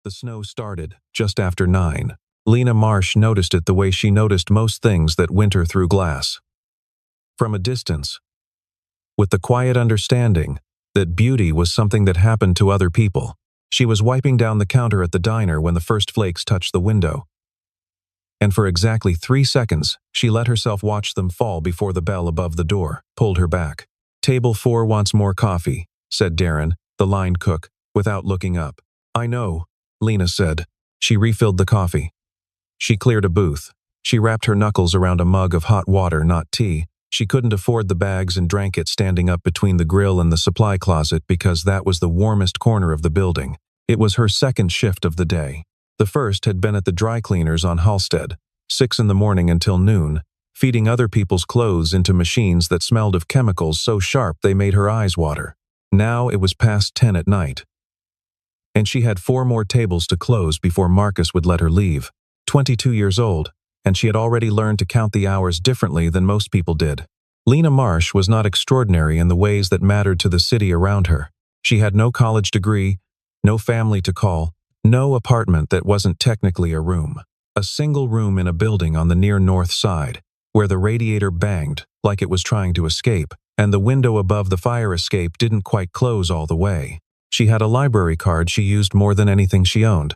The snow started just after 9. Lena Marsh noticed it the way she noticed most things that winter through glass. From a distance, with the quiet understanding that beauty was something that happened to other people. She was wiping down the counter at the diner when the first flakes touched the window. And for exactly 3 seconds, she let herself watch them fall before the bell above the door pulled her back. "Table 4 wants more coffee," said Darren, the line cook, without looking up. "I know," Lena said. She refilled the coffee. She cleared a booth. She wrapped her knuckles around a mug of hot water, not tea. She couldn't afford the bags and drank it standing up between the grill and the supply closet because that was the warmest corner of the building. It was her second shift of the day. The first had been at the dry cleaners on Halsted, 6 in the morning until noon, feeding other people's clothes into machines that smelled of chemicals so sharp they made her eyes water. Now it was past 10 at night. And she had 4 more tables to close before Marcus would let her leave. 22 years old, and she had already learned to count the hours differently than most people did. Lena Marsh was not extraordinary in the ways that mattered to the city around her. She had no college degree, no family to call, no apartment that wasn't technically a room. A single room in a building on the near north side, where the radiator banged like it was trying to escape, and the window above the fire escape didn't quite close all the way. She had a library card she used more than anything she owned.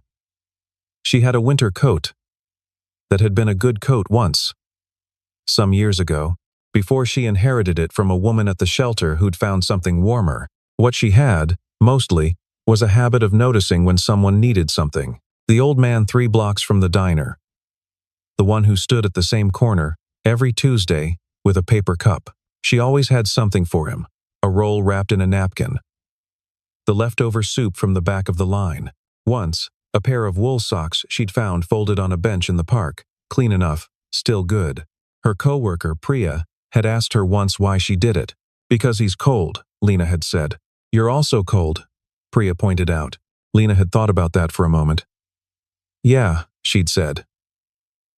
She had a winter coat that had been a good coat once, some years ago, before she inherited it from a woman at the shelter who'd found something warmer. What she had, mostly, was a habit of noticing when someone needed something. The old man 3 blocks from the diner. The one who stood at the same corner, every Tuesday, with a paper cup. She always had something for him, a roll wrapped in a napkin. The leftover soup from the back of the line. Once, a pair of wool socks she'd found folded on a bench in the park, clean enough, still good. Her coworker, Priya, had asked her once why she did it. "Because he's cold," Lena had said. "You're also cold," Priya pointed out. Lena had thought about that for a moment. "Yeah," she'd said.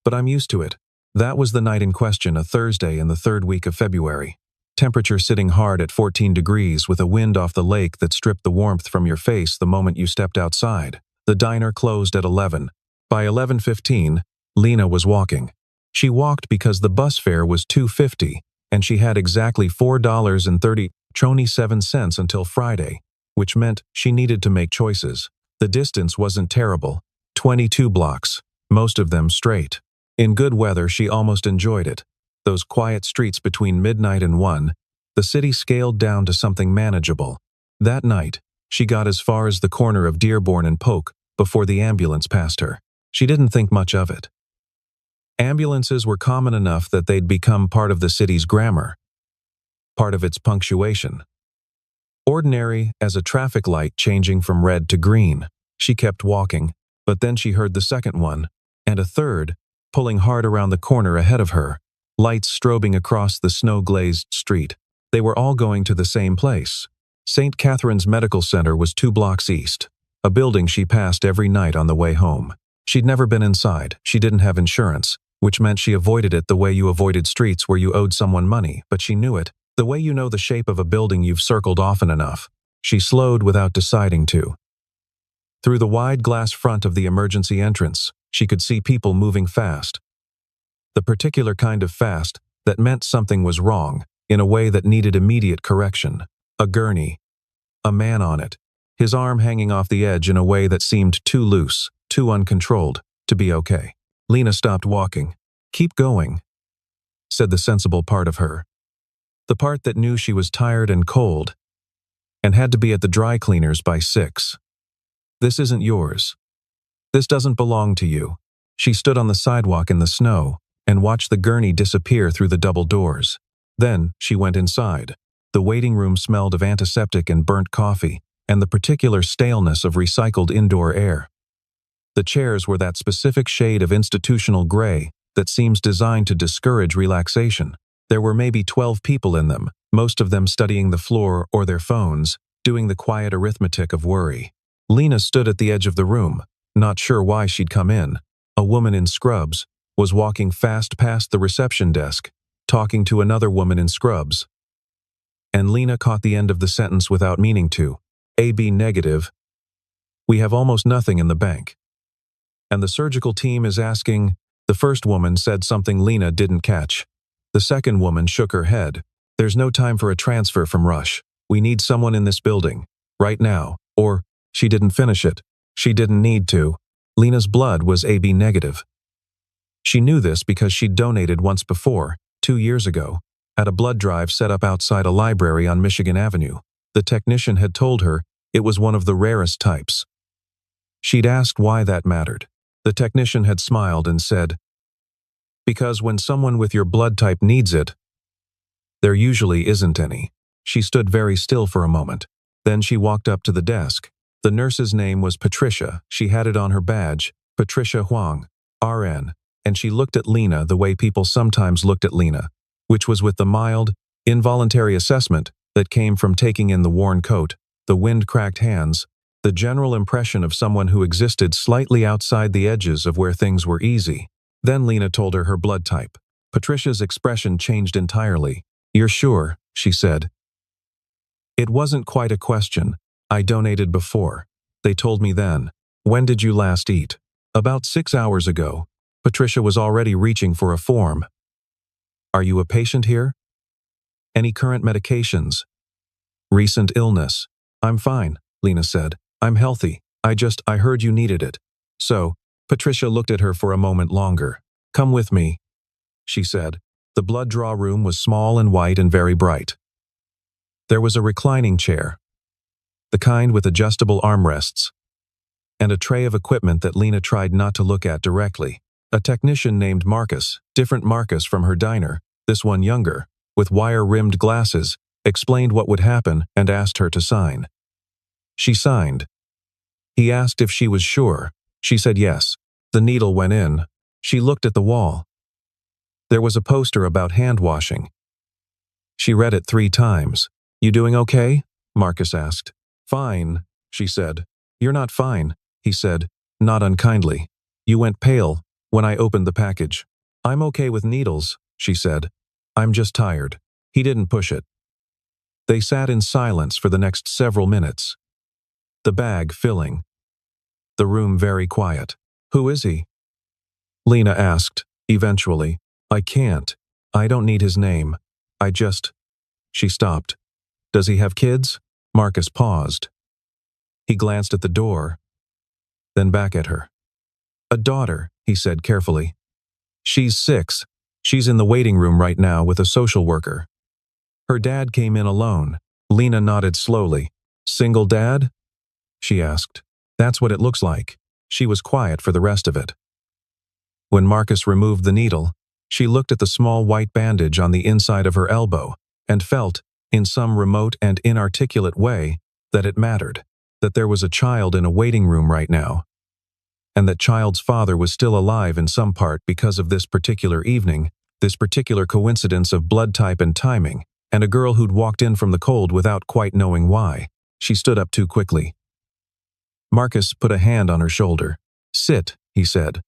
"But I'm used to it." That was the night in question, a Thursday in the 3rd week of February. Temperature sitting hard at 14 degrees with a wind off the lake that stripped the warmth from your face the moment you stepped outside. The diner closed at 11. By 11:15, Lena was walking. She walked because the bus fare was $2.50, and she had exactly $4.37 until Friday, which meant she needed to make choices. The distance wasn't terrible, 22 blocks, most of them straight. In good weather, she almost enjoyed it. Those quiet streets between midnight and 1, the city scaled down to something manageable. That night, she got as far as the corner of Dearborn and Polk before the ambulance passed her. She didn't think much of it. Ambulances were common enough that they'd become part of the city's grammar, part of its punctuation. Ordinary as a traffic light changing from red to green. She kept walking, but then she heard the second one, and a third, pulling hard around the corner ahead of her, lights strobing across the snow-glazed street. They were all going to the same place. St. Catherine's Medical Center was 2 blocks east, a building she passed every night on the way home. She'd never been inside. She didn't have insurance, which meant she avoided it the way you avoided streets where you owed someone money, but she knew it, the way you know the shape of a building you've circled often enough. She slowed without deciding to. Through the wide glass front of the emergency entrance, she could see people moving fast. The particular kind of fast that meant something was wrong, in a way that needed immediate correction. A gurney. A man on it, his arm hanging off the edge in a way that seemed too loose, too uncontrolled, to be okay. Lena stopped walking. "Keep going," said the sensible part of her. The part that knew she was tired and cold, and had to be at the dry cleaners by 6. "This isn't yours. This doesn't belong to you." She stood on the sidewalk in the snow and watched the gurney disappear through the double doors. Then she went inside. The waiting room smelled of antiseptic and burnt coffee, and the particular staleness of recycled indoor air. The chairs were that specific shade of institutional gray that seems designed to discourage relaxation. There were maybe 12 people in them, most of them studying the floor or their phones, doing the quiet arithmetic of worry. Lena stood at the edge of the room, not sure why she'd come in. A woman in scrubs was walking fast past the reception desk, talking to another woman in scrubs. And Lena caught the end of the sentence without meaning to. "AB negative. We have almost nothing in the bank. And the surgical team is asking, the first woman said something Lena didn't catch. The second woman shook her head. There's no time for a transfer from Rush. We need someone in this building. Right now. Or, she didn't finish it. She didn't need to. Lena's blood was AB negative. She knew this because she'd donated once before, 2 years ago, at a blood drive set up outside a library on Michigan Avenue. The technician had told her it was one of the rarest types. She'd asked why that mattered. The technician had smiled and said, because when someone with your blood type needs it, there usually isn't any. She stood very still for a moment. Then she walked up to the desk. The nurse's name was Patricia. She had it on her badge, Patricia Huang, RN, and she looked at Lena the way people sometimes looked at Lena, which was with the mild, involuntary assessment that came from taking in the worn coat, the wind-cracked hands, the general impression of someone who existed slightly outside the edges of where things were easy. Then Lena told her blood type. Patricia's expression changed entirely. You're sure, she said. It wasn't quite a question. I donated before. They told me then. When did you last eat? About 6 hours ago. Patricia was already reaching for a form. Are you a patient here? Any current medications? Recent illness? I'm fine, Lena said. I'm healthy. I heard you needed it. So, Patricia looked at her for a moment longer. Come with me, she said. The blood draw room was small and white and very bright. There was a reclining chair, the kind with adjustable armrests, and a tray of equipment that Lena tried not to look at directly. A technician named Marcus, different Marcus from her diner, this one younger, with wire-rimmed glasses, explained what would happen and asked her to sign. She signed. He asked if she was sure. She said yes. The needle went in. She looked at the wall. There was a poster about hand washing. She read it 3 times. You doing okay? Marcus asked. Fine, she said. You're not fine, he said, not unkindly. You went pale when I opened the package. I'm okay with needles, she said. I'm just tired. He didn't push it. They sat in silence for the next several minutes. The bag filling. The room very quiet. Who is he? Lena asked, eventually. I can't. I don't need his name. She stopped. Does he have kids? Marcus paused. He glanced at the door, then back at her. A daughter, he said carefully. She's 6. She's in the waiting room right now with a social worker. Her dad came in alone. Lena nodded slowly. Single dad? She asked. That's what it looks like. She was quiet for the rest of it. When Marcus removed the needle, she looked at the small white bandage on the inside of her elbow and felt, in some remote and inarticulate way, that it mattered, that there was a child in a waiting room right now, and that child's father was still alive in some part because of this particular evening, this particular coincidence of blood type and timing, and a girl who'd walked in from the cold without quite knowing why. She stood up too quickly. Marcus put a hand on her shoulder. Sit, he said.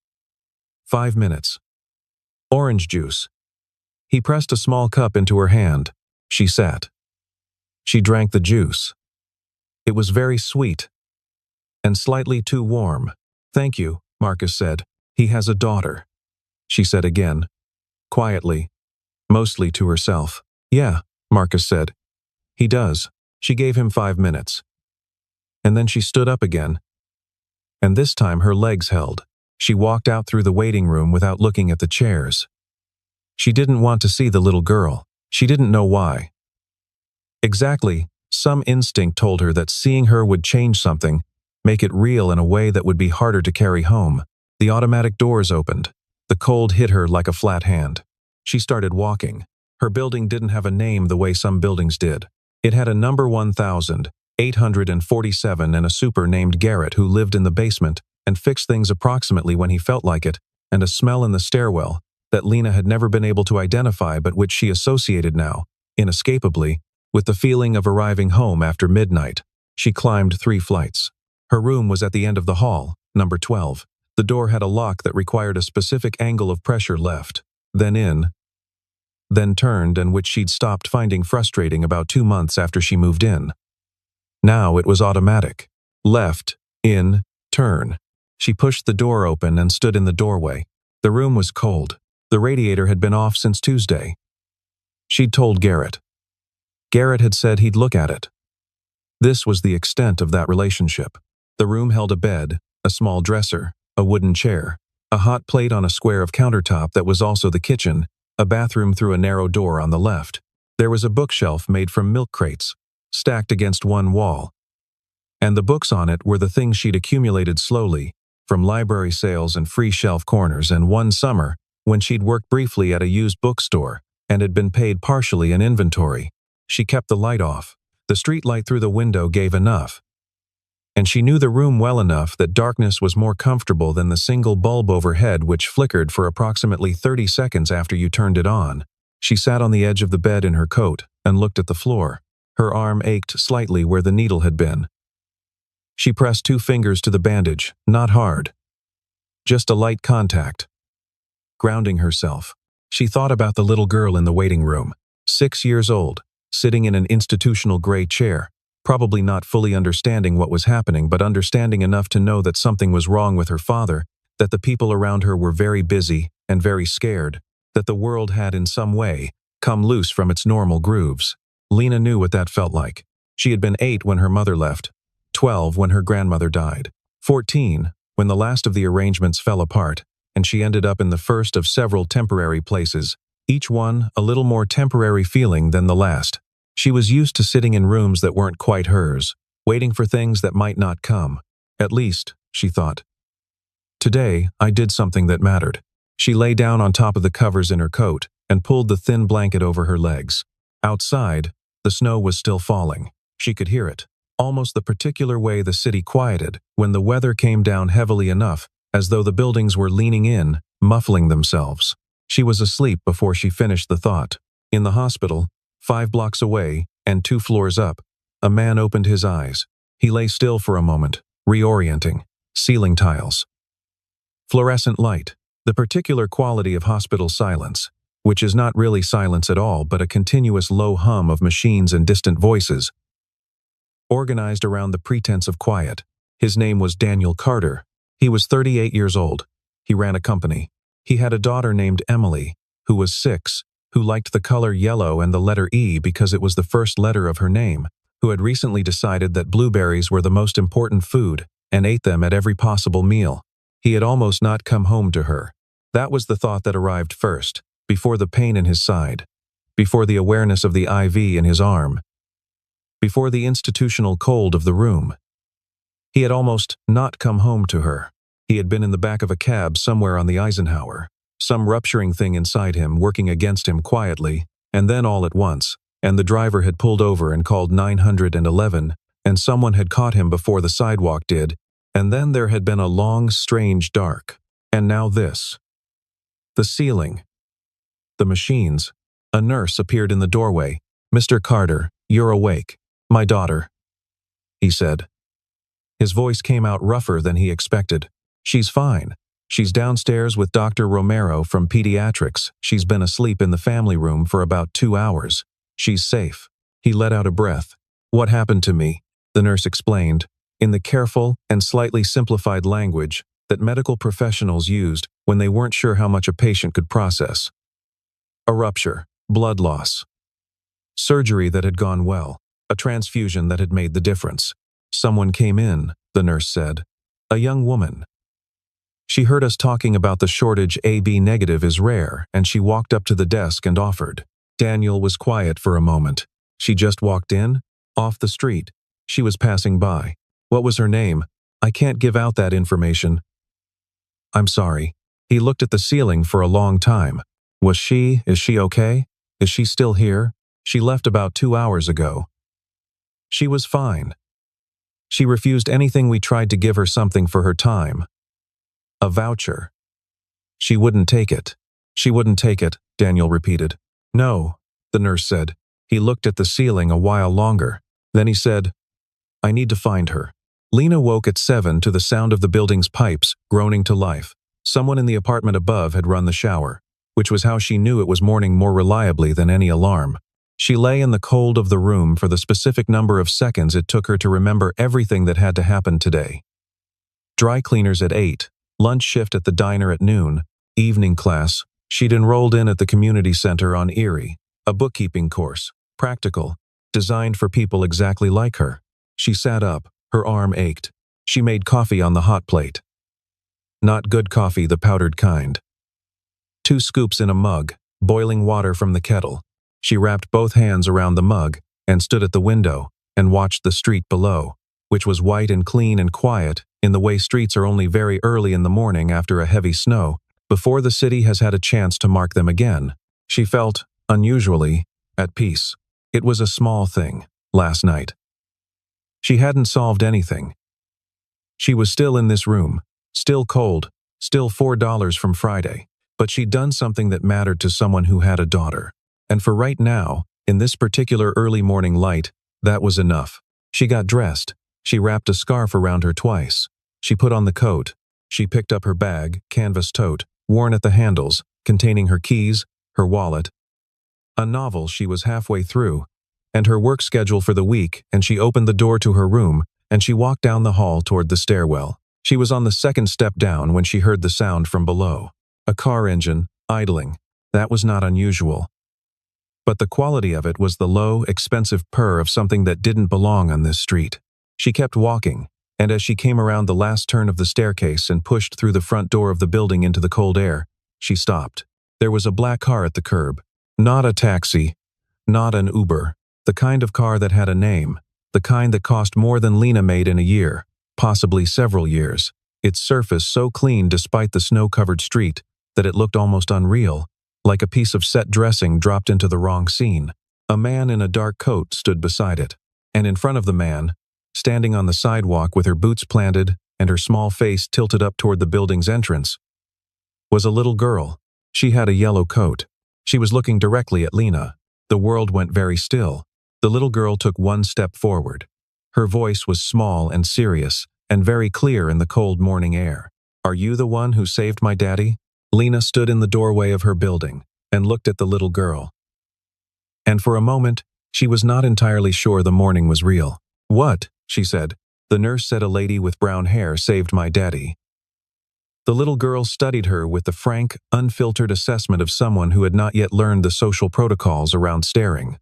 5 minutes. Orange juice. He pressed a small cup into her hand. She sat. She drank the juice. It was very sweet and slightly too warm. Thank you, Marcus said. He has a daughter. She said again, quietly, mostly to herself. Yeah, Marcus said. He does. She gave him 5 minutes. And then she stood up again. And this time her legs held. She walked out through the waiting room without looking at the chairs. She didn't want to see the little girl. She didn't know why. Exactly, some instinct told her that seeing her would change something, make it real in a way that would be harder to carry home. The automatic doors opened. The cold hit her like a flat hand. She started walking. Her building didn't have a name the way some buildings did. It had a number 1847 and a super named Garrett who lived in the basement and fixed things approximately when he felt like it, and a smell in the stairwell that Lena had never been able to identify but which she associated now, inescapably, with the feeling of arriving home after midnight. She climbed 3 flights. Her room was at the end of the hall, number 12. The door had a lock that required a specific angle of pressure left, then in, then turned, and which she'd stopped finding frustrating about 2 months after she moved in. Now it was automatic. Left, In turn, she pushed the door open and stood in the doorway. The room was cold. The radiator had been off since Tuesday. She'd told Garrett. Garrett had said he'd look at it. This was the extent of that relationship. The room held a bed, a small dresser, a wooden chair, a hot plate on a square of countertop that was also the kitchen, a bathroom through a narrow door on the left. There was a bookshelf made from milk crates, stacked against one wall. And the books on it were the things she'd accumulated slowly, from library sales and free shelf corners, and one summer, when she'd worked briefly at a used bookstore and had been paid partially in inventory. She kept the light off. The street light through the window gave enough. And she knew the room well enough that darkness was more comfortable than the single bulb overhead which flickered for approximately 30 seconds after you turned it on. She sat on the edge of the bed in her coat and looked at the floor. Her arm ached slightly where the needle had been. She pressed 2 fingers to the bandage, not hard. Just a light contact. Grounding herself, she thought about the little girl in the waiting room, 6 years old, sitting in an institutional gray chair, probably not fully understanding what was happening, but understanding enough to know that something was wrong with her father, that the people around her were very busy and very scared, that the world had in some way come loose from its normal grooves. Lena knew what that felt like. She had been 8 when her mother left, 12 when her grandmother died, 14 when the last of the arrangements fell apart, and she ended up in the first of several temporary places, each one a little more temporary feeling than the last. She was used to sitting in rooms that weren't quite hers, waiting for things that might not come. At least, she thought. Today, I did something that mattered. She lay down on top of the covers in her coat and pulled the thin blanket over her legs. Outside, the snow was still falling. She could hear it, almost the particular way the city quieted when the weather came down heavily enough, as though the buildings were leaning in, muffling themselves. She was asleep before she finished the thought. In the hospital, 5 blocks away, and 2 floors up, a man opened his eyes. He lay still for a moment, reorienting. Ceiling tiles. Fluorescent light, the particular quality of hospital silence, which is not really silence at all but a continuous low hum of machines and distant voices, organized around the pretense of quiet. His name was Daniel Carter. He was 38 years old. He ran a company. He had a daughter named Emily, who was 6, who liked the color yellow and the letter E because it was the first letter of her name, who had recently decided that blueberries were the most important food and ate them at every possible meal. He had almost not come home to her. That was the thought that arrived first, before the pain in his side, before the awareness of the IV in his arm, before the institutional cold of the room. He had almost not come home to her. He had been in the back of a cab somewhere on the Eisenhower, some rupturing thing inside him working against him quietly, and then all at once, and the driver had pulled over and called 911, and someone had caught him before the sidewalk did, and then there had been a long, strange dark, and now this. The ceiling. The machines. A nurse appeared in the doorway. "Mr. Carter, you're awake. My daughter," he said. His voice came out rougher than he expected. "She's fine. She's downstairs with Dr. Romero from Pediatrics. She's been asleep in the family room for about 2 hours. She's safe." He let out a breath. "What happened to me?" the nurse explained, in the careful and slightly simplified language that medical professionals used when they weren't sure how much a patient could process. A rupture, blood loss. Surgery that had gone well, a transfusion that had made the difference. "Someone came in," the nurse said. "A young woman. She heard us talking about the shortage AB negative is rare, and she walked up to the desk and offered." Daniel was quiet for a moment. "She just walked in? Off the street. She was passing by. What was her name? I can't give out that information." "I'm sorry." He looked at the ceiling for a long time. Is she okay? Is she still here? She left about 2 hours ago." "She was fine. She refused anything we tried to give her something for her time. A voucher. She wouldn't take it." "She wouldn't take it," Daniel repeated. "No," the nurse said. He looked at the ceiling a while longer. Then he said, "I need to find her." Lena woke at 7 to the sound of the building's pipes groaning to life. Someone in the apartment above had run the shower, which was how she knew it was morning more reliably than any alarm. She lay in the cold of the room for the specific number of seconds it took her to remember everything that had to happen today. dry cleaners at 8, lunch shift at the diner at noon, evening class. She'd enrolled in at the community center on Erie, a bookkeeping course, practical, designed for people exactly like her. She sat up, her arm ached. She made coffee on the hot plate. Not good coffee, the powdered kind. 2 scoops in a mug, boiling water from the kettle. She wrapped both hands around the mug and stood at the window and watched the street below, which was white and clean and quiet in the way streets are only very early in the morning after a heavy snow, before the city has had a chance to mark them again. She felt, unusually, at peace. It was a small thing, last night. She hadn't solved anything. She was still in this room, still cold, still $4 from Friday, but she'd done something that mattered to someone who had a daughter. And for right now, in this particular early morning light, that was enough. She got dressed. She wrapped a scarf around her twice. She put on the coat. She picked up her bag, canvas tote, worn at the handles, containing her keys, her wallet, a novel she was halfway through, and her work schedule for the week, and she opened the door to her room, and she walked down the hall toward the stairwell. She was on the second step down when she heard the sound from below. A car engine, idling. That was not unusual. But the quality of it was the low, expensive purr of something that didn't belong on this street. She kept walking, and as she came around the last turn of the staircase and pushed through the front door of the building into the cold air, she stopped. There was a black car at the curb. Not a taxi, not an Uber. The kind of car that had a name, the kind that cost more than Lena made in a year, possibly several years. Its surface so clean despite the snow-covered street that it looked almost unreal, like a piece of set dressing dropped into the wrong scene. A man in a dark coat stood beside it, and in front of the man, standing on the sidewalk with her boots planted and her small face tilted up toward the building's entrance, was a little girl. She had a yellow coat. She was looking directly at Lena. The world went very still. The little girl took one step forward. Her voice was small and serious, and very clear in the cold morning air. "Are you the one who saved my daddy?" Lena stood in the doorway of her building and looked at the little girl. And for a moment, she was not entirely sure the morning was real. "What?" she said. "The nurse said a lady with brown hair saved my daddy." The little girl studied her with the frank, unfiltered assessment of someone who had not yet learned the social protocols around staring.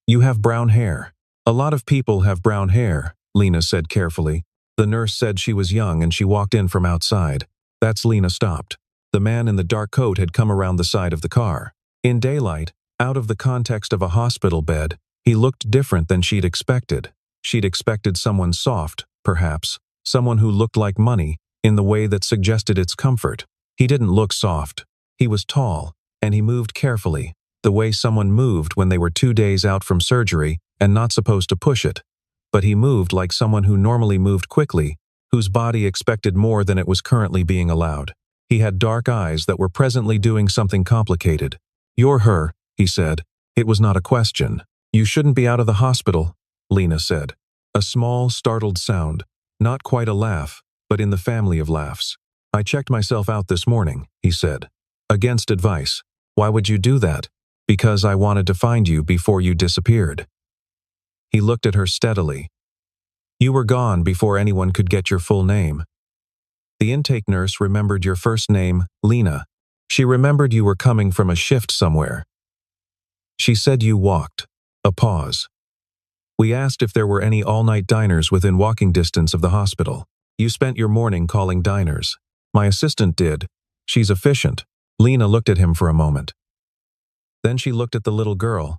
"You have brown hair. A lot of people have brown hair," Lena said carefully. "The nurse said she was young and she walked in from outside." That's Lena stopped. The man in the dark coat had come around the side of the car. In daylight, out of the context of a hospital bed, he looked different than she'd expected. She'd expected someone soft, perhaps, someone who looked like money, in the way that suggested its comfort. He didn't look soft. He was tall, and he moved carefully, the way someone moved when they were 2 days out from surgery and not supposed to push it. But he moved like someone who normally moved quickly, whose body expected more than it was currently being allowed. He had dark eyes that were presently doing something complicated. "You're her," he said. It was not a question. "You shouldn't be out of the hospital," Lena said. A small, startled sound, not quite a laugh, but in the family of laughs. "I checked myself out this morning," he said. "Against advice." "Why would you do that?" "Because I wanted to find you before you disappeared." He looked at her steadily. "You were gone before anyone could get your full name. The intake nurse remembered your first name, Lena. She remembered you were coming from a shift somewhere. She said you walked." A pause. "We asked if there were any all-night diners within walking distance of the hospital. You spent your morning calling diners. My assistant did. She's efficient." Lena looked at him for a moment. Then she looked at the little girl,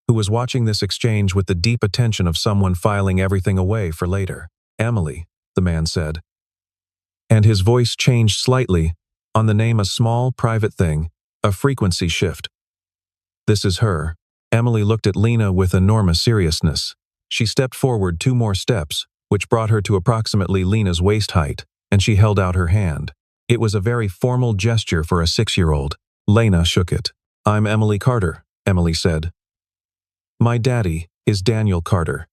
who was watching this exchange with the deep attention of someone filing everything away for later. "Emily," the man said. And his voice changed slightly, on the name a small, private thing, a frequency shift. "This is her." Emily looked at Lena with enormous seriousness. She stepped forward 2 more steps, which brought her to approximately Lena's waist height, and she held out her hand. It was a very formal gesture for a 6-year-old. Lena shook it. "I'm Emily Carter," Emily said. "My daddy is Daniel Carter."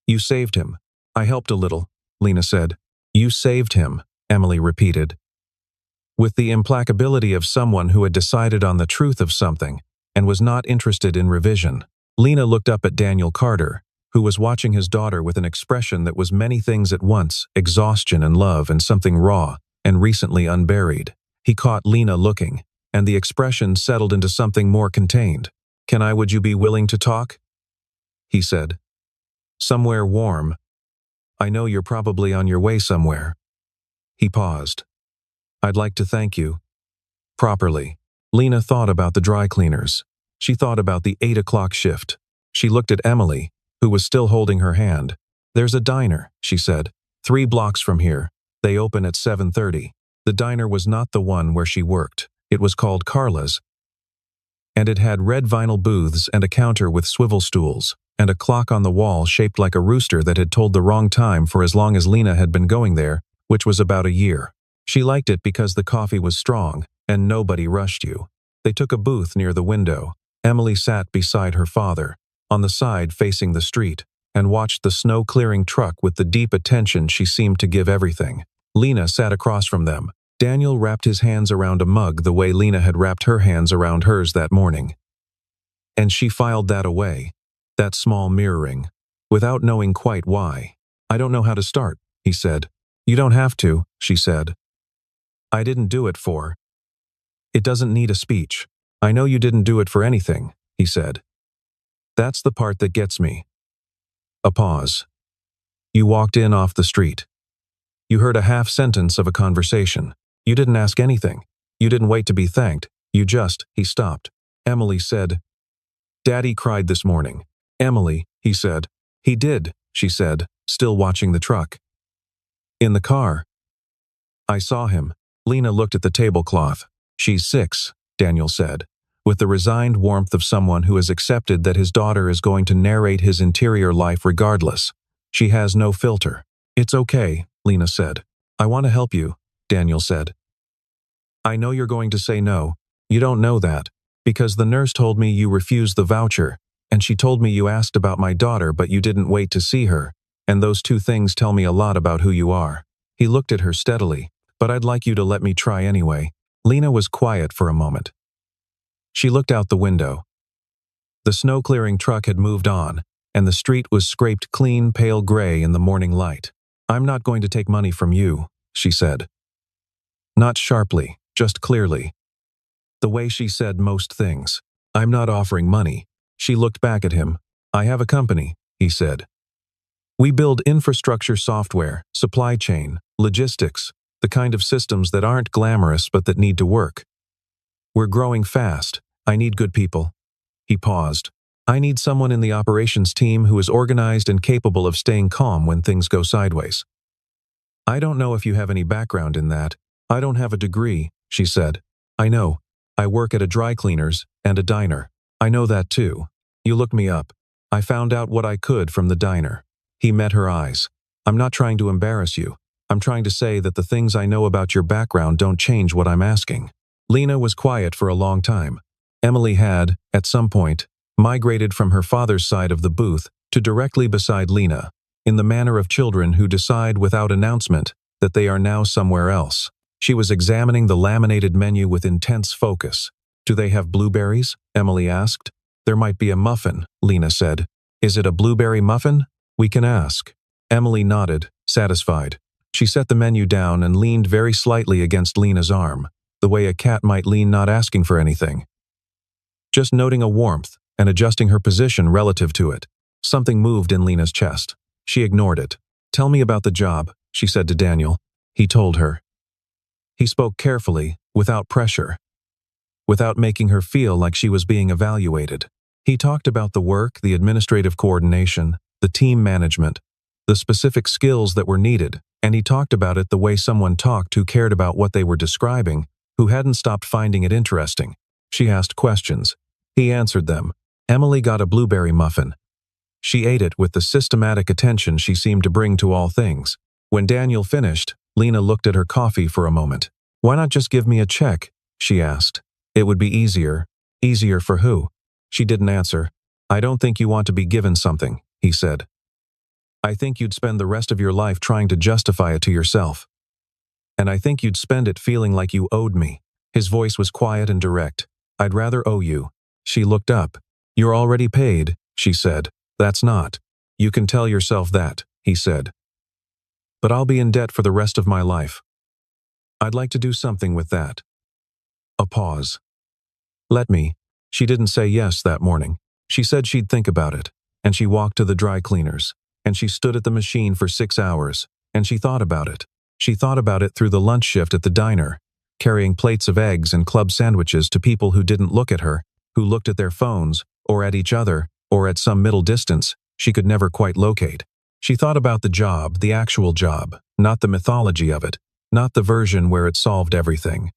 "You saved him." "I helped a little," Lena said. "You saved him," Emily repeated, with the implacability of someone who had decided on the truth of something and was not interested in revision. Lena looked up at Daniel Carter, who was watching his daughter with an expression that was many things at once, exhaustion and love and something raw and recently unburied. He caught Lena looking, and the expression settled into something more contained. Would you be willing to talk? He said. Somewhere warm. I know you're probably on your way somewhere. He paused. I'd like to thank you. Properly. Lena thought about the dry cleaners. She thought about the 8 o'clock shift. She looked at Emily, who was still holding her hand. There's a diner, she said, 3 blocks from here. They open at 7:30. The diner was not the one where she worked. It was called Carla's, and it had red vinyl booths and a counter with swivel stools, and a clock on the wall shaped like a rooster that had told the wrong time for as long as Lena had been going there, which was about a year. She liked it because the coffee was strong, and nobody rushed you. They took a booth near the window. Emily sat beside her father, on the side facing the street, and watched the snow-clearing truck with the deep attention she seemed to give everything. Lena sat across from them. Daniel wrapped his hands around a mug the way Lena had wrapped her hands around hers that morning. And she filed that away, that small mirroring, without knowing quite why. I don't know how to start, he said. You don't have to, she said. I didn't do it for. It doesn't need a speech. I know you didn't do it for anything, he said. That's the part that gets me. A pause. You walked in off the street. You heard a half sentence of a conversation. You didn't ask anything. You didn't wait to be thanked. He stopped. Emily said, Daddy cried this morning. Emily, he said. He did, she said, still watching the truck. In the car. I saw him. Lena looked at the tablecloth. She's 6, Daniel said, with the resigned warmth of someone who has accepted that his daughter is going to narrate his interior life regardless. She has no filter. It's okay, Lena said. I want to help you, Daniel said. I know you're going to say no. You don't know that, because the nurse told me you refused the voucher, and she told me you asked about my daughter but you didn't wait to see her, and those 2 things tell me a lot about who you are. He looked at her steadily. But I'd like you to let me try anyway. Lena was quiet for a moment. She looked out the window. The snow-clearing truck had moved on, and the street was scraped clean pale gray in the morning light. I'm not going to take money from you, she said. Not sharply, just clearly. The way she said most things. I'm not offering money. She looked back at him. I have a company, he said. We build infrastructure software, supply chain, logistics, the kind of systems that aren't glamorous but that need to work. We're growing fast. I need good people. He paused. I need someone in the operations team who is organized and capable of staying calm when things go sideways. I don't know if you have any background in that. I don't have a degree, she said. I know. I work at a dry cleaners and a diner. I know that too. You look me up. I found out what I could from the diner. He met her eyes. I'm not trying to embarrass you. I'm trying to say that the things I know about your background don't change what I'm asking. Lena was quiet for a long time. Emily had, at some point, migrated from her father's side of the booth to directly beside Lena, in the manner of children who decide without announcement that they are now somewhere else. She was examining the laminated menu with intense focus. Do they have blueberries? Emily asked. There might be a muffin, Lena said. Is it a blueberry muffin? We can ask. Emily nodded, satisfied. She set the menu down and leaned very slightly against Lena's arm, the way a cat might lean not asking for anything. Just noting a warmth and adjusting her position relative to it. Something moved in Lena's chest. She ignored it. Tell me about the job, she said to Daniel. He told her. He spoke carefully, without pressure, without making her feel like she was being evaluated. He talked about the work, the administrative coordination, the team management, the specific skills that were needed, and he talked about it the way someone talked who cared about what they were describing, who hadn't stopped finding it interesting. She asked questions. He answered them. Emily got a blueberry muffin. She ate it with the systematic attention she seemed to bring to all things. When Daniel finished, Lena looked at her coffee for a moment. Why not just give me a check? She asked. It would be easier. Easier for who? She didn't answer. I don't think you want to be given something, he said. I think you'd spend the rest of your life trying to justify it to yourself. And I think you'd spend it feeling like you owed me. His voice was quiet and direct. I'd rather owe you. She looked up. You're already paid, she said. That's not. You can tell yourself that, he said. But I'll be in debt for the rest of my life. I'd like to do something with that. A pause. Let me. She didn't say yes that morning. She said she'd think about it, and she walked to the dry cleaners, and she stood at the machine for 6 hours, and she thought about it. She thought about it through the lunch shift at the diner, carrying plates of eggs and club sandwiches to people who didn't look at her, who looked at their phones, or at each other, or at some middle distance she could never quite locate. She thought about the job, the actual job, not the mythology of it, not the version where it solved everything.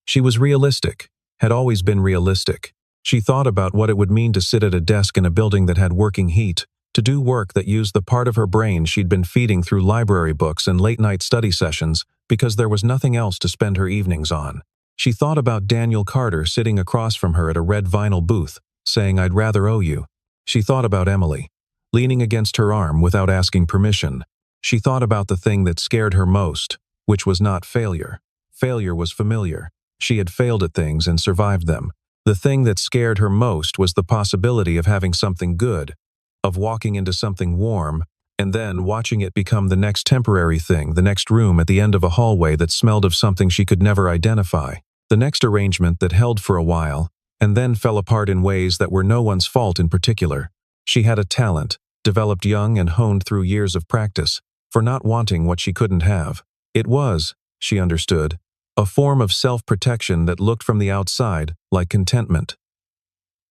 She was realistic, had always been realistic. She thought about what it would mean to sit at a desk in a building that had working heat, to do work that used the part of her brain she'd been feeding through library books and late-night study sessions because there was nothing else to spend her evenings on. She thought about Daniel Carter sitting across from her at a red vinyl booth, saying, "I'd rather owe you." She thought about Emily, leaning against her arm without asking permission. She thought about the thing that scared her most, which was not failure. Failure was familiar. She had failed at things and survived them. The thing that scared her most was the possibility of having something good, of walking into something warm, and then watching it become the next temporary thing, the next room at the end of a hallway that smelled of something she could never identify, the next arrangement that held for a while, and then fell apart in ways that were no one's fault in particular. She had a talent, developed young and honed through years of practice, for not wanting what she couldn't have. It was, she understood, a form of self-protection that looked from the outside like contentment.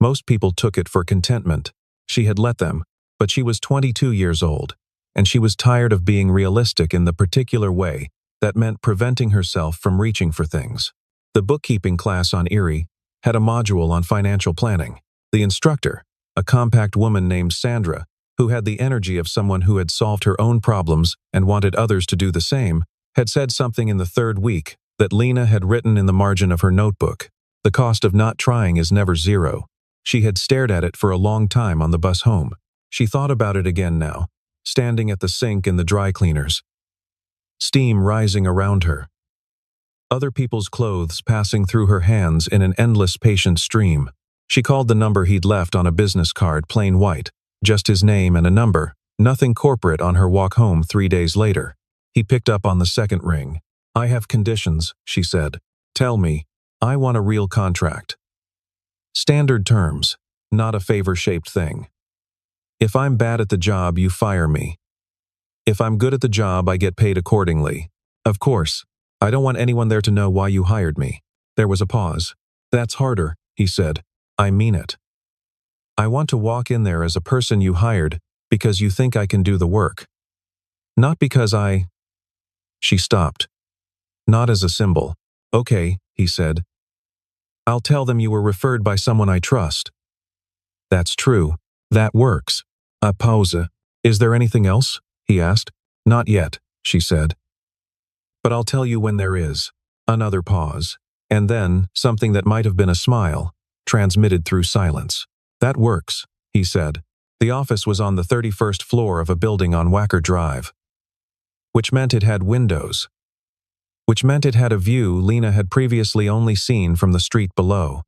Most people took it for contentment. She had let them, but she was 22 years old, and she was tired of being realistic in the particular way that meant preventing herself from reaching for things. The bookkeeping class on Erie had a module on financial planning. The instructor, a compact woman named Sandra, who had the energy of someone who had solved her own problems and wanted others to do the same, had said something in the third week that Lena had written in the margin of her notebook. The cost of not trying is never zero. She had stared at it for a long time on the bus home. She thought about it again now, standing at the sink in the dry cleaners. Steam rising around her. Other people's clothes passing through her hands in an endless patient stream. She called the number he'd left on a business card, plain white, just his name and a number, nothing corporate, on her walk home 3 days later. He picked up on the second ring. "I have conditions," she said. "Tell me. I want a real contract. Standard terms, not a favor-shaped thing. If I'm bad at the job, you fire me. If I'm good at the job, I get paid accordingly. Of course, I don't want anyone there to know why you hired me." There was a pause. "That's harder," he said. "I mean it. I want to walk in there as a person you hired because you think I can do the work. Not because I—" She stopped. "Not as a symbol." "Okay," he said. "I'll tell them you were referred by someone I trust." "That's true. That works." A pause. "Is there anything else?" he asked. "Not yet," she said. "But I'll tell you when there is." Another pause. And then, something that might have been a smile, transmitted through silence. "That works," he said. The office was on the 31st floor of a building on Wacker Drive. Which meant it had windows. Which meant it had a view Lena had previously only seen from the street below.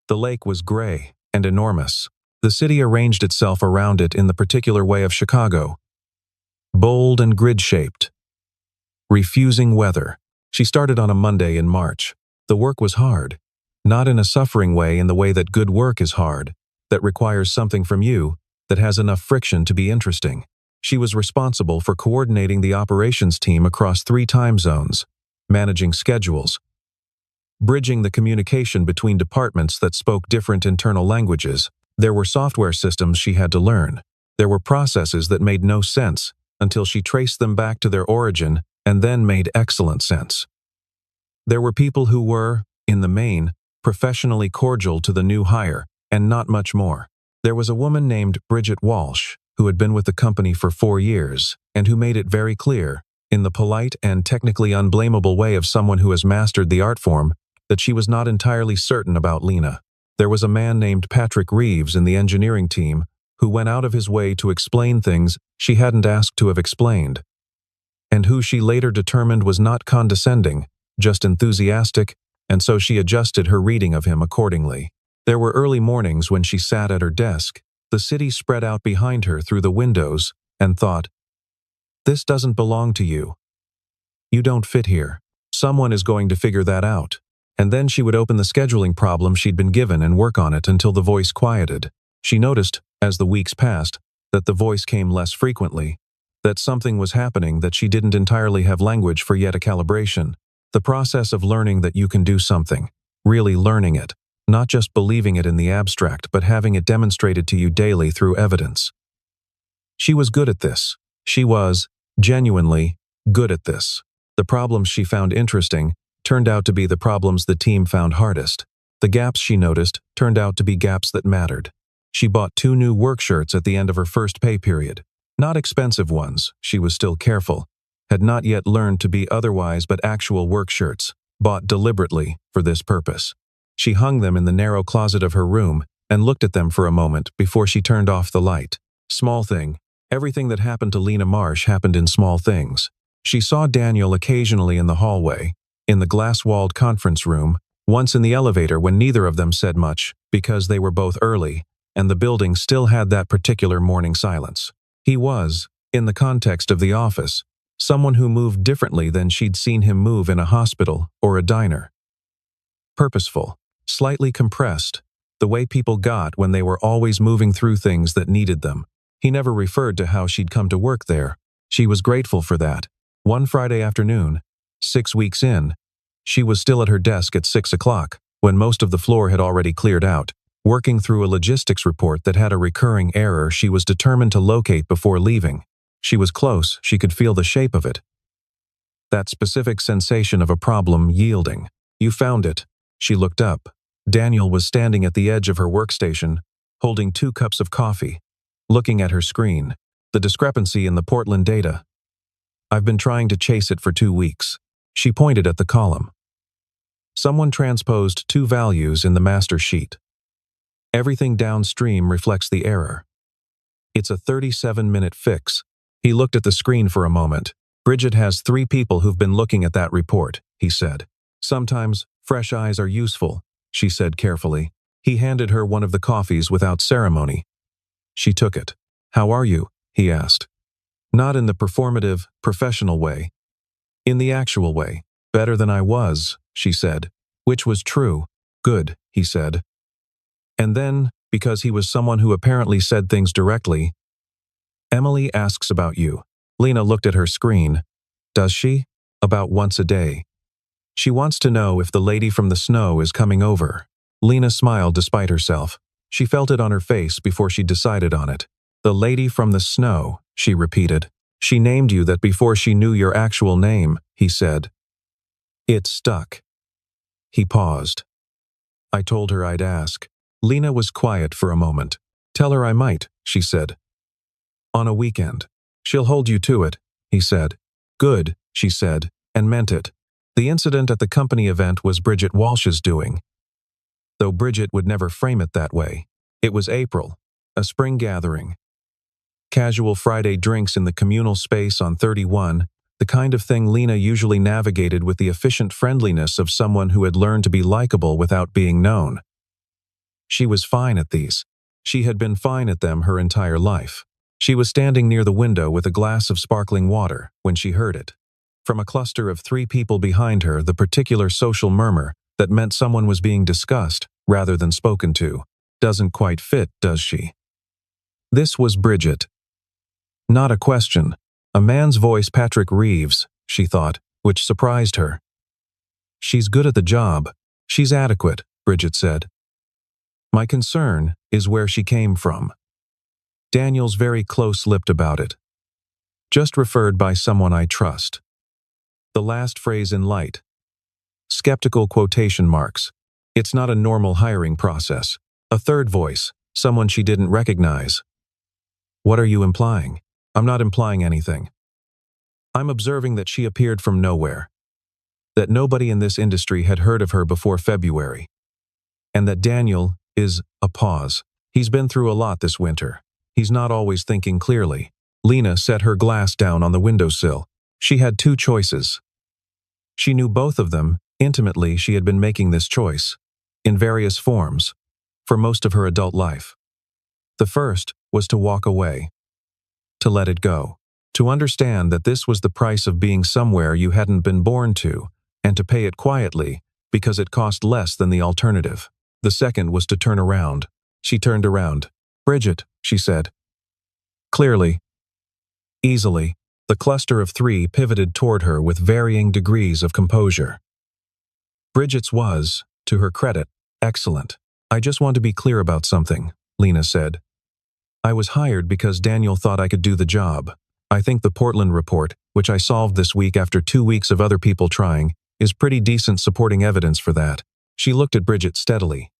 The lake was gray and enormous. The city arranged itself around it in the particular way of Chicago. Bold and grid-shaped. Refusing weather. She started on a Monday in March. The work was hard. Not in a suffering way, in the way that good work is hard, that requires something from you, that has enough friction to be interesting. She was responsible for coordinating the operations team across 3 time zones, managing schedules, bridging the communication between departments that spoke different internal languages. There were software systems she had to learn. There were processes that made no sense until she traced them back to their origin and then made excellent sense. There were people who were, in the main, professionally cordial to the new hire, and not much more. There was a woman named Bridget Walsh, who had been with the company for 4 years, and who made it very clear, in the polite and technically unblameable way of someone who has mastered the art form, that she was not entirely certain about Lena. There was a man named Patrick Reeves in the engineering team, who went out of his way to explain things she hadn't asked to have explained, and who she later determined was not condescending, just enthusiastic, and so she adjusted her reading of him accordingly. There were early mornings when she sat at her desk, The city spread out behind her through the windows, and thought, "This doesn't belong to you. You don't fit here. Someone is going to figure that out." And then she would open the scheduling problem she'd been given and work on it until the voice quieted. She noticed, as the weeks passed, that the voice came less frequently, that something was happening that she didn't entirely have language for yet a calibration. The process of learning that you can do something, really learning it, not just believing it in the abstract but having it demonstrated to you daily through evidence. She was good at this. She was, genuinely, good at this. The problems she found interesting turned out to be the problems the team found hardest. The gaps she noticed turned out to be gaps that mattered. She bought 2 new work shirts at the end of her first pay period. Not expensive ones, she was still careful. Had not yet learned to be otherwise but actual work shirts, bought deliberately for this purpose. She hung them in the narrow closet of her room and looked at them for a moment before she turned off the light. Small thing. Everything that happened to Lena Marsh happened in small things. She saw Daniel occasionally in the hallway, in the glass-walled conference room, once in the elevator when neither of them said much, because they were both early, and the building still had that particular morning silence. He was, in the context of the office, someone who moved differently than she'd seen him move in a hospital or a diner. Purposeful, slightly compressed, the way people got when they were always moving through things that needed them. He never referred to how she'd come to work there. She was grateful for that. One Friday afternoon, 6 weeks in, she was still at her desk at 6 o'clock, when most of the floor had already cleared out, working through a logistics report that had a recurring error she was determined to locate before leaving. She was close, she could feel the shape of it. That specific sensation of a problem yielding. You found it. She looked up. Daniel was standing at the edge of her workstation, holding 2 cups of coffee, looking at her screen. The discrepancy in the Portland data. "I've been trying to chase it for 2 weeks. She pointed at the column. Someone transposed 2 values in the master sheet. Everything downstream reflects the error. It's a 37-minute fix. He looked at the screen for a moment. "Bridget has 3 people who've been looking at that report," he said. "Sometimes, fresh eyes are useful," she said carefully. He handed her one of the coffees without ceremony. She took it. "How are you?" he asked. Not in the performative, professional way. In the actual way. "Better than I was," she said. Which was true. "Good," he said. And then, because he was someone who apparently said things directly, "Emily asks about you." Lena looked at her screen. "Does she?" "About once a day. She wants to know if the lady from the snow is coming over." Lena smiled despite herself. She felt it on her face before she decided on it. "The lady from the snow," she repeated. "She named you that before she knew your actual name," he said. It stuck. He paused. "I told her I'd ask." Lena was quiet for a moment. "Tell her I might," she said. "On a weekend. She'll hold you to it," he said. "Good," she said, and meant it. The incident at the company event was Bridget Walsh's doing. Though Bridget would never frame it that way. It was April, a spring gathering. Casual Friday drinks in the communal space on 31, the kind of thing Lena usually navigated with the efficient friendliness of someone who had learned to be likable without being known. She was fine at these. She had been fine at them her entire life. She was standing near the window with a glass of sparkling water when she heard it. From a cluster of 3 people behind her, the particular social murmur that meant someone was being discussed rather than spoken to. Doesn't quite fit, does she? This was Bridget. Not a question. A man's voice, Patrick Reeves, she thought, which surprised her. "She's good at the job. She's adequate," Bridget said. "My concern is where she came from." Daniel's very close-lipped about it. "Just referred by someone I trust." The last phrase in light. Skeptical quotation marks. It's not a normal hiring process. A third voice, someone she didn't recognize. "What are you implying?" "I'm not implying anything. I'm observing that she appeared from nowhere. That nobody in this industry had heard of her before February. And that Daniel is a pause. He's been through a lot this winter. He's not always thinking clearly." Lena set her glass down on the windowsill. She had 2 choices. She knew both of them. Intimately, she had been making this choice, in various forms, for most of her adult life. The first was to walk away, to let it go, to understand that this was the price of being somewhere you hadn't been born to, and to pay it quietly because it cost less than the alternative. The second was to turn around. She turned around. "Bridget," she said. Clearly, easily, the cluster of three pivoted toward her with varying degrees of composure. Bridget's was, to her credit, excellent. "I just want to be clear about something," Lena said. "I was hired because Daniel thought I could do the job. I think the Portland report, which I solved this week after 2 weeks of other people trying, is pretty decent supporting evidence for that." She looked at Bridget steadily.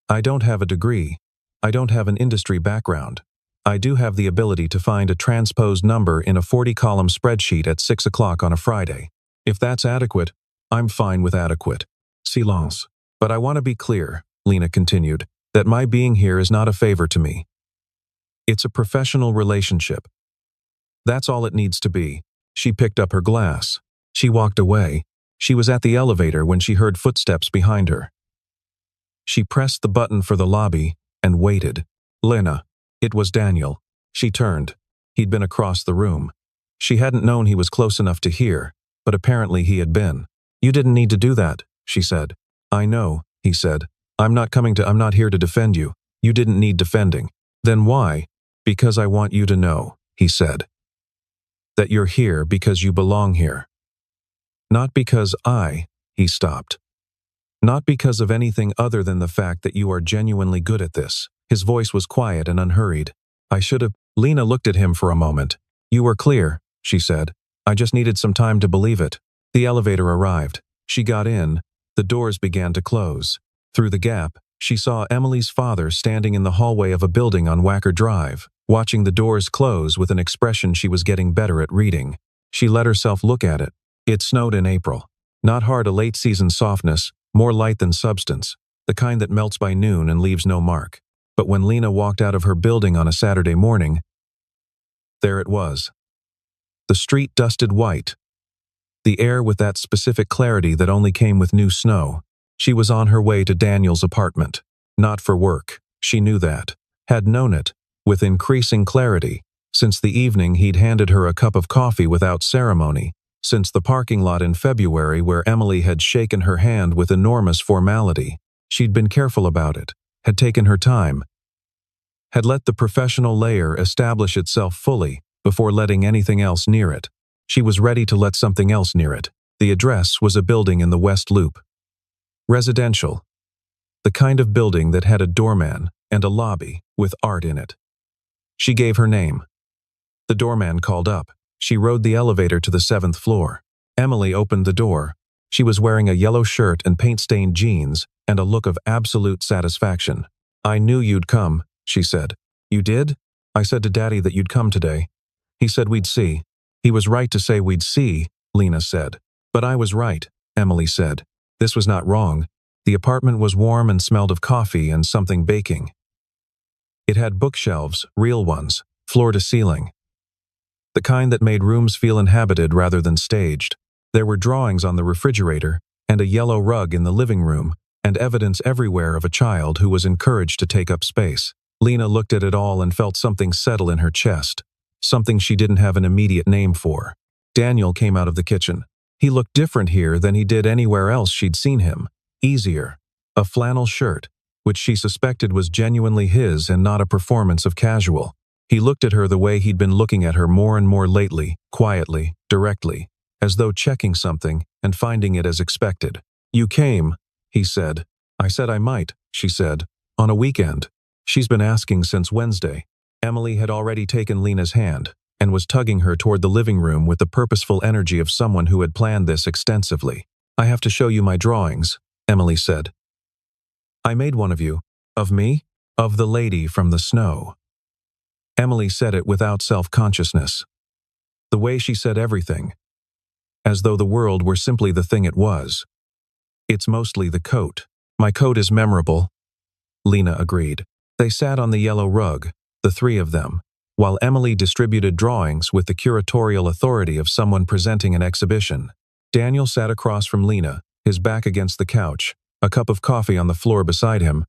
"I don't have a degree. I don't have an industry background. I do have the ability to find a transposed number in a 40-column spreadsheet at 6 o'clock on a Friday. If that's adequate, I'm fine with adequate. Silence. But I want to be clear," Lena continued, "that my being here is not a favor to me. It's a professional relationship. That's all it needs to be." She picked up her glass. She walked away. She was at the elevator when she heard footsteps behind her. She pressed the button for the lobby and waited. "Lena." It was Daniel. She turned. He'd been across the room. She hadn't known he was close enough to hear, but apparently he had been. "You didn't need to do that," she said. "I know," he said. I'm not here to defend you. You didn't need defending." "Then why?" "Because I want you to know," he said, "that you're here because you belong here. Not because he stopped. Not because of anything other than the fact that you are genuinely good at this." His voice was quiet and unhurried. "I should have..." Lena looked at him for a moment. "You were clear," she said. "I just needed some time to believe it." The elevator arrived. She got in. The doors began to close. Through the gap, she saw Emily's father standing in the hallway of a building on Wacker Drive, watching the doors close with an expression she was getting better at reading. She let herself look at it. It snowed in April. Not hard, a late-season softness, more light than substance, the kind that melts by noon and leaves no mark. But when Lena walked out of her building on a Saturday morning, there it was. The street dusted white. The air with that specific clarity that only came with new snow. She was on her way to Daniel's apartment. Not for work. She knew that. Had known it, with increasing clarity, since the evening he'd handed her a cup of coffee without ceremony, since the parking lot in February where Emily had shaken her hand with enormous formality. She'd been careful about it, had taken her time, had let the professional layer establish itself fully before letting anything else near it. She was ready to let something else near it. The address was a building in the West Loop. Residential. The kind of building that had a doorman and a lobby with art in it. She gave her name. The doorman called up. She rode the elevator to the 7th floor. Emily opened the door. She was wearing a yellow shirt and paint-stained jeans and a look of absolute satisfaction. "I knew you'd come," she said. "You did? I said to Daddy that you'd come today. He said we'd see." "He was right to say we'd see," Lena said. "But I was right," Emily said. This was not wrong. The apartment was warm and smelled of coffee and something baking. It had bookshelves, real ones, floor to ceiling. The kind that made rooms feel inhabited rather than staged. There were drawings on the refrigerator and a yellow rug in the living room, and evidence everywhere of a child who was encouraged to take up space. Lena looked at it all and felt something settle in her chest, something she didn't have an immediate name for. Daniel came out of the kitchen. He looked different here than he did anywhere else she'd seen him. Easier. A flannel shirt, which she suspected was genuinely his and not a performance of casual. He looked at her the way he'd been looking at her more and more lately, quietly, directly, as though checking something and finding it as expected. "You came," he said. "I said I might," she said. "On a weekend." She's been asking since Wednesday. Emily had already taken Lena's hand and was tugging her toward the living room with the purposeful energy of someone who had planned this extensively. "I have to show you my drawings," Emily said. "I made one of you." "Of me?" "Of the lady from the snow." Emily said it without self-consciousness. The way she said everything, as though the world were simply the thing it was. "It's mostly the coat." "My coat is memorable," Lena agreed. They sat on the yellow rug, the three of them, while Emily distributed drawings with the curatorial authority of someone presenting an exhibition. Daniel sat across from Lena, his back against the couch, a cup of coffee on the floor beside him,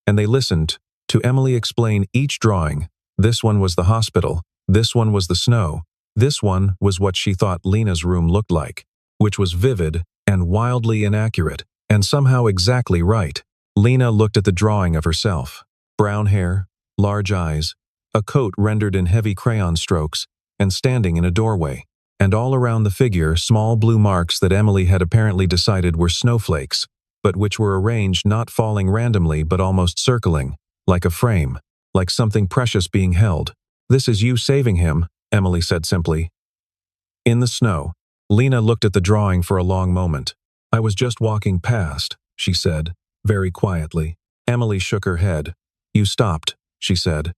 and they listened To Emily explain each drawing. This one was the hospital, this one was the snow, this one was what she thought Lena's room looked like, which was vivid and wildly inaccurate, and somehow exactly right. Lena looked at the drawing of herself. Brown hair, large eyes, a coat rendered in heavy crayon strokes, and standing in a doorway. And all around the figure small blue marks that Emily had apparently decided were snowflakes, but which were arranged not falling randomly but almost circling, like a frame, like something precious being held. "This is you saving him," Emily said simply. In the snow, Lena looked at the drawing for a long moment. "I was just walking past," she said, very quietly. Emily shook her head. "You stopped," she said.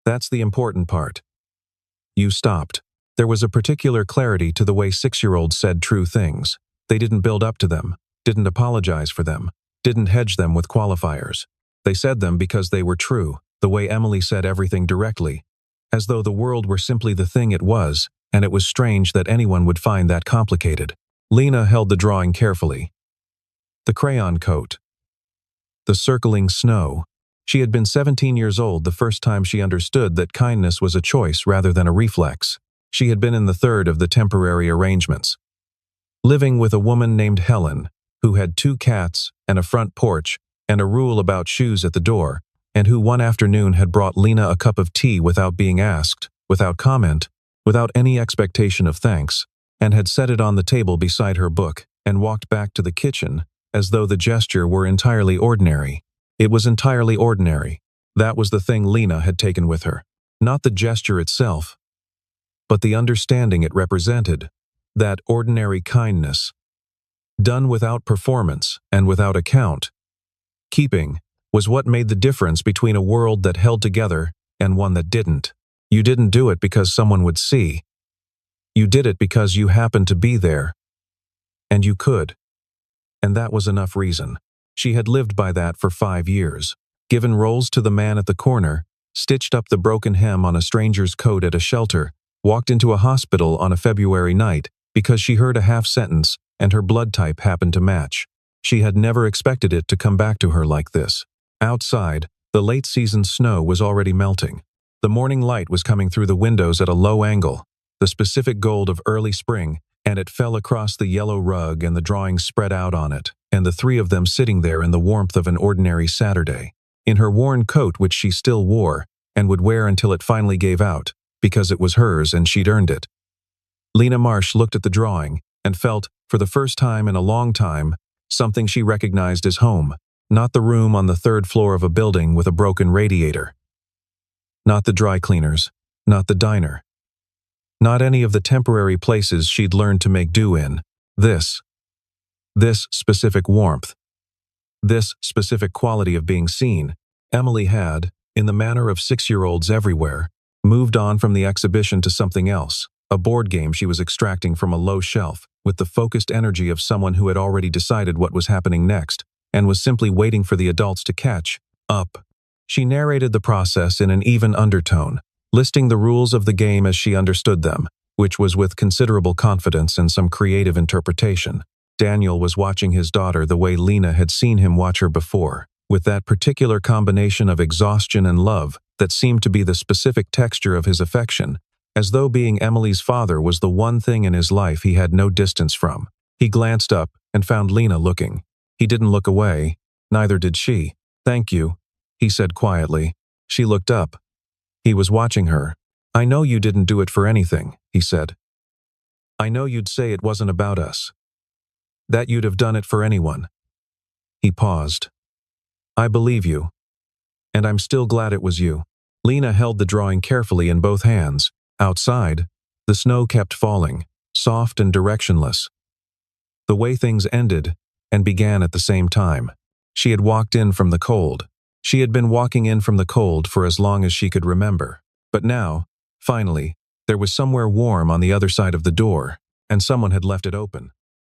"That's the important part. You stopped." There was a particular clarity to the way 6-year-olds said true things. They didn't build up to them, didn't apologize for them, didn't hedge them with qualifiers. They said them because they were true, the way Emily said everything directly, as though the world were simply the thing it was, and it was strange that anyone would find that complicated. Lena held the drawing carefully. The crayon coat. The circling snow. She had been 17 years old the first time she understood that kindness was a choice rather than a reflex. She had been in the third of the temporary arrangements. Living with a woman named Helen, who had 2 cats and a front porch and a rule about shoes at the door, and who one afternoon had brought Lena a cup of tea without being asked, without comment, without any expectation of thanks, and had set it on the table beside her book and walked back to the kitchen as though the gesture were entirely ordinary. It was entirely ordinary. That was the thing Lena had taken with her. Not the gesture itself, but the understanding it represented, that ordinary kindness, done without performance and without account. Keeping was what made the difference between a world that held together and one that didn't. You didn't do it because someone would see. You did it because you happened to be there. And you could. And that was enough reason. She had lived by that for 5 years, given roles to the man at the corner, stitched up the broken hem on a stranger's coat at a shelter, walked into a hospital on a February night because she heard a half-sentence and her blood type happened to match. She had never expected it to come back to her like this. Outside, the late-season snow was already melting. The morning light was coming through the windows at a low angle, the specific gold of early spring, and it fell across the yellow rug and the drawings spread out on it, and the 3 of them sitting there in the warmth of an ordinary Saturday. In her worn coat, which she still wore, and would wear until it finally gave out, because it was hers and she'd earned it. Lena Marsh looked at the drawing and felt, for the first time in a long time, something she recognized as home, not the room on the 3rd floor of a building with a broken radiator. Not the dry cleaners, not the diner. Not any of the temporary places she'd learned to make do in. This specific warmth. This specific quality of being seen. Emily had, in the manner of 6-year-olds everywhere, moved on from the exhibition to something else, a board game she was extracting from a low shelf, with the focused energy of someone who had already decided what was happening next, and was simply waiting for the adults to catch up. She narrated the process in an even undertone, listing the rules of the game as she understood them, which was with considerable confidence and some creative interpretation. Daniel was watching his daughter the way Lena had seen him watch her before, with that particular combination of exhaustion and love that seemed to be the specific texture of his affection, as though being Emily's father was the one thing in his life he had no distance from. He glanced up and found Lena looking. He didn't look away, neither did she. "Thank you," he said quietly. She looked up. He was watching her. "I know you didn't do it for anything," he said. "I know you'd say it wasn't about us. That you'd have done it for anyone." He paused. "I believe you. And I'm still glad it was you." Lena held the drawing carefully in both hands. Outside, the snow kept falling, soft and directionless. The way things ended and began at the same time. She had walked in from the cold. She had been walking in from the cold for as long as she could remember. But now, finally, there was somewhere warm on the other side of the door, and someone had left it open.